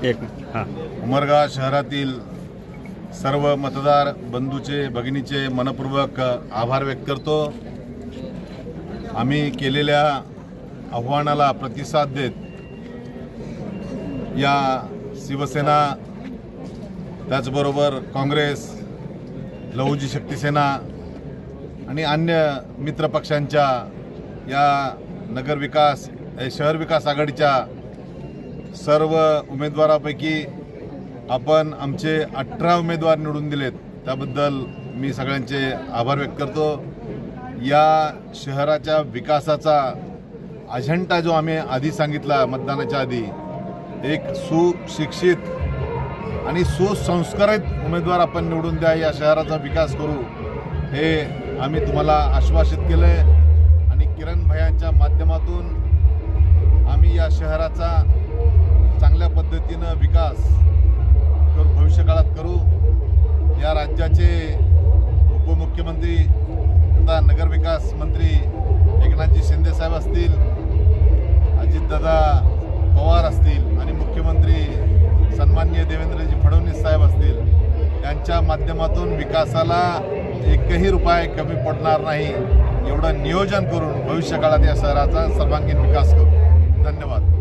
हां उमरगा शहरातील सर्व मतदार बंधूचे भगिनीचे मनपूर्वक आभार व्यक्त करतो। आम्ही केलेल्या आव्हानाला प्रतिसाद देत या शिवसेना, त्याचबरोबर काँग्रेस, लहुजी शक्ती सेना आणि अन्य मित्रपक्षांच्या या नगर विकास शहर विकास आघाडीच्या सर्व उमेदवारापैकी आपण आमचे 18 उमेदवार निवडून दिलेत, त्याबद्दल मी सगळ्यांचे आभार व्यक्त करतो। या शहराच्या विकासाचा अजेंडा जो आम्ही आधी सांगितला मतदानाच्या आधी, एक सुशिक्षित आणि सुसंस्कारित उमेदवार आपण निवडून द्या, या शहराचा विकास करू, हे आम्ही तुम्हाला आश्वासित केलं आहे। आणि किरण भैयांच्या माध्यमातून आम्ही या शहराचा चांगल्या पद्धतीनं विकास भविष्यकाळात करू। या राज्याचे उपमुख्यमंत्री तथा नगरविकास मंत्री एकनाथजी शिंदे साहेब असतील, अजितदादा पवार असतील आणि मुख्यमंत्री सन्माननीय देवेंद्रजी फडणवीस साहेब असतील, यांच्या माध्यमातून विकासाला एकही रुपया कमी पडणार नाही, एवढं नियोजन करून भविष्यकाळात या शहराचा सर्वांगीण विकास करू। धन्यवाद।